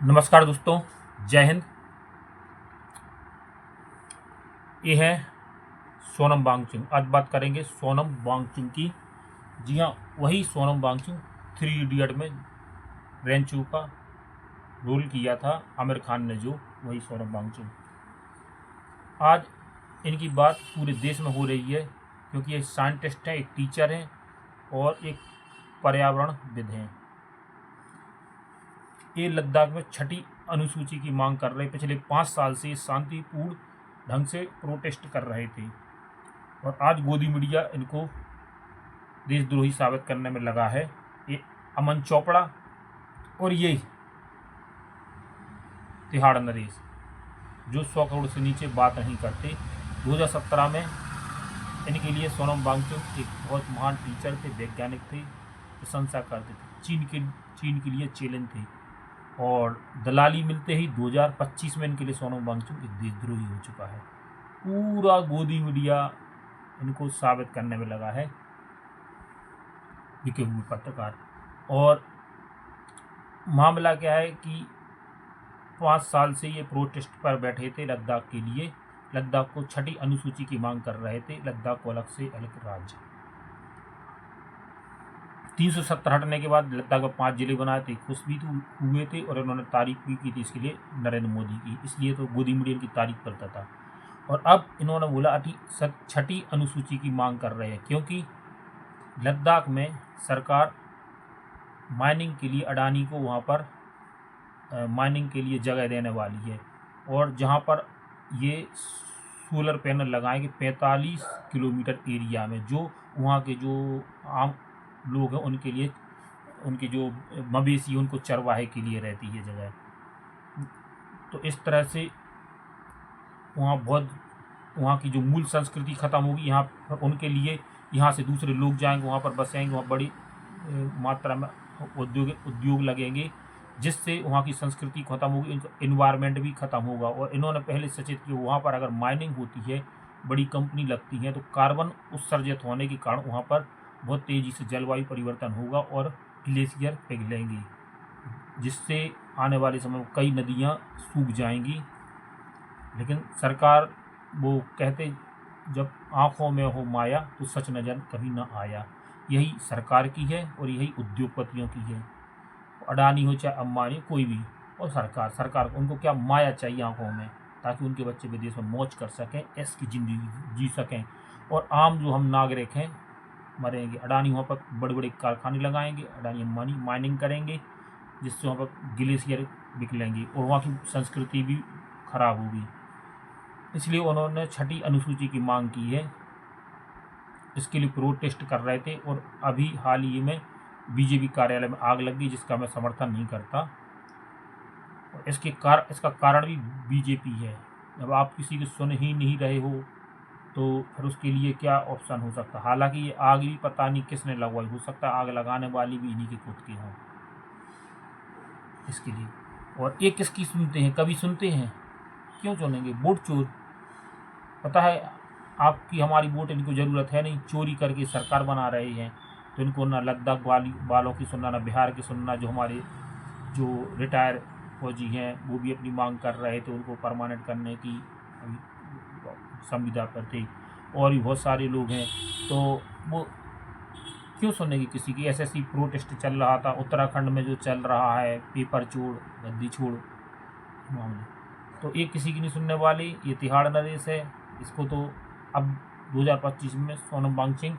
नमस्कार दोस्तों, जय हिंद। ये है सोनम वांगचुक। आज बात करेंगे सोनम वांगचुक की। जी हाँ, वही सोनम वांगचुक 3 इडियट में रेंचू का रोल किया था आमिर खान ने, जो वही सोनम वांगचुक। आज इनकी बात पूरे देश में हो रही है क्योंकि ये साइंटिस्ट हैं, एक टीचर हैं और एक पर्यावरणविद हैं। ये लद्दाख में 6ठी अनुसूची की मांग कर रहे। पिछले 5 साल से शांतिपूर्ण ढंग से प्रोटेस्ट कर रहे थे और आज गोदी मीडिया इनको देशद्रोही साबित करने में लगा है। ये अमन चोपड़ा और ये तिहाड़ नरेश, जो 100 करोड़ से नीचे बात नहीं करते। 2017 में इनके लिए सोनम वांगचुक एक बहुत महान टीचर थे, वैज्ञानिक थे, प्रशंसा करते थे, चीन के लिए चैलेंज थे। और दलाली मिलते ही 2025 में इनके लिए सोनम वांगचुक एक देशद्रोही हो चुका है। पूरा गोदी मीडिया इनको साबित करने में लगा है, बिके हुए पत्रकार। और मामला क्या है कि 5 साल से ये प्रोटेस्ट पर बैठे थे लद्दाख के लिए। लद्दाख को 6ठी अनुसूची की मांग कर रहे थे, लद्दाख को अलग से अलग राज्य। 370 हटने के बाद लद्दाख में 5 जिले बनाए थे, खुश भी हुए थे और उन्होंने तारीफ भी की थी इसके लिए नरेंद्र मोदी की, इसलिए तो गोदी मीडिया की तारीफ करता था। और अब इन्होंने बोला 6ठी अनुसूची की मांग कर रहे हैं क्योंकि लद्दाख में सरकार माइनिंग के लिए अडानी को वहाँ पर माइनिंग के लिए जगह देने वाली है। और जहाँ पर ये सोलर पैनल लगाएंगे 45 किलोमीटर एरिया में, जो वहाँ के जो आम लोग हैं उनके लिए, उनके जो मवेशी उनको चरवाहे के लिए रहती है जगह। तो इस तरह से वहाँ की जो मूल संस्कृति ख़त्म होगी। यहाँ उनके लिए यहाँ से दूसरे लोग जाएंगे, वहाँ पर बसेंगे, वहाँ बड़ी मात्रा में उद्योग लगेंगे, जिससे वहाँ की संस्कृति ख़त्म होगी, इनका इन्वायरमेंट भी ख़त्म होगा। और इन्होंने पहले सचेत किया, वहाँ पर अगर माइनिंग होती है, बड़ी कंपनी लगती है, तो कार्बन उत्सर्जित होने के कारण वहाँ पर बहुत तेज़ी से जलवायु परिवर्तन होगा और ग्लेशियर पिघलेंगी, जिससे आने वाले समय में कई नदियाँ सूख जाएंगी। लेकिन सरकार वो कहते, जब आँखों में हो माया तो सच नजर कभी ना आया। यही सरकार की है और यही उद्योगपतियों की है। अडानी हो चाहे अंबानी, कोई भी, और सरकार को उनको क्या माया चाहिए आँखों में, ताकि उनके बच्चे विदेश में मौज कर सकें, ऐश की ज़िंदगी जी सकें। और आम जो हम नागरिक हैं मरेंगे। अडानी वहाँ पर बड़े बड़े कारखाने लगाएंगे, अडानी अंबानी माइनिंग करेंगे, जिससे वहाँ पर ग्लेशियर निकलेंगे और वहाँ की संस्कृति भी खराब होगी। इसलिए उन्होंने 6ठी अनुसूची की मांग की है। इसके लिए प्रोटेस्ट कर रहे थे और अभी हाल ही में बीजेपी कार्यालय में आग लग गई, जिसका मैं समर्थन नहीं करता। और इसका कारण भी बीजेपी है। जब आप किसी की सुन ही नहीं रहे हो तो फिर उसके लिए क्या ऑप्शन हो सकता। हालांकि ये आग भी पता नहीं किसने लगवाई, हो सकता है आग लगाने वाली भी इन्हीं के खुद के हों इसके लिए। और ये किसकी सुनते हैं, कभी सुनते हैं? क्यों सुनेंगे? वोट चोर। पता है आपकी हमारी वोट इनको ज़रूरत है नहीं, चोरी करके सरकार बना रहे हैं। तो इनको ना लद्दाख वालों की सुनना, ना बिहार की सुनना। जो हमारे जो रिटायर फौजी हैं वो भी अपनी मांग कर रहे थे, उनको परमानेंट करने की संविदा पर थे, और भी बहुत सारे लोग हैं। तो वो क्यों सुनेगी किसी की? एसएससी प्रोटेस्ट चल रहा था उत्तराखंड में, जो चल रहा है पेपर छोड़ गद्दी छोड़ मामले, तो ये किसी की नहीं सुनने वाली। ये तिहाड़ नरेश है। इसको तो अब 2025 में सोनम वांगचुक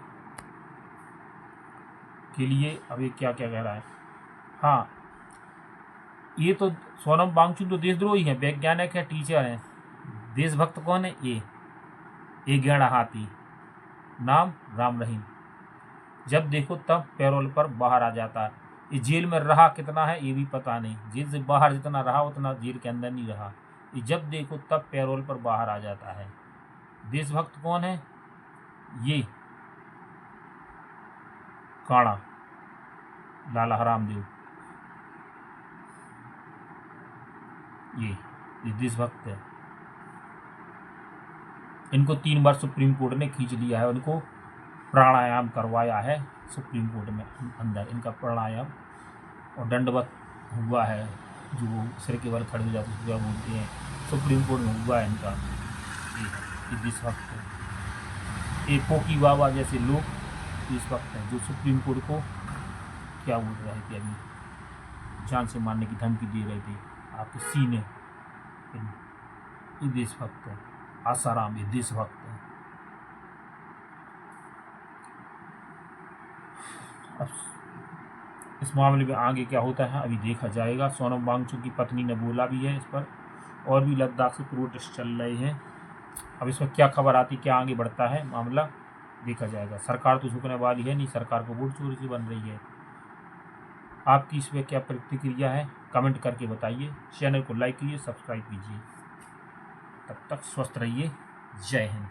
के लिए अब ये क्या क्या कह रहा है। हाँ, ये तो सोनम वांगचुक तो देशद्रोही है, वैज्ञानिक है, टीचर है। देशभक्त कौन है? ये गैंडा हाथी, नाम राम रहीम। जब देखो तब पैरोल पर बाहर आ जाता है। ये जेल में रहा कितना है ये भी पता नहीं, जेल से बाहर जितना रहा उतना जेल के अंदर नहीं रहा। ये जब देखो तब पैरोल पर बाहर आ जाता है। देशभक्त कौन है? ये काणा लाला हरामदेव, ये देशभक्त है। इनको 3 बार सुप्रीम कोर्ट ने खींच लिया है, उनको प्राणायाम करवाया है सुप्रीम कोर्ट में अंदर, इनका प्राणायाम और दंडवत हुआ है, जो वो सिर के बल खड़े हो जाते हैं, बोलते हैं सुप्रीम कोर्ट में हुआ है इनका, ये देशभक्त है। ये पोकी बाबा जैसे लोग देशभक्त हैं, जो सुप्रीम कोर्ट को क्या बोल रहे थे, अभी जान से मारने की धमकी दे रहे थे आपके सीने, ये देशभक्त है। आसाराम ये देशभक्त है। अब इस मामले में आगे क्या होता है अभी देखा जाएगा। सोनम वांगचुक की पत्नी ने बोला भी है इस पर, और भी लद्दाख से प्रोटेस्ट चल रहे हैं। अब इसमें क्या खबर आती, क्या आगे बढ़ता है मामला, देखा जाएगा। सरकार तो झुकने वाली है नहीं, सरकार को वोट चोरी से बन रही है। आपकी इस पर क्या प्रतिक्रिया है कमेंट करके बताइए। चैनल को लाइक कीजिए, सब्सक्राइब कीजिए। तब तक स्वस्थ रहिए। जय हिंद।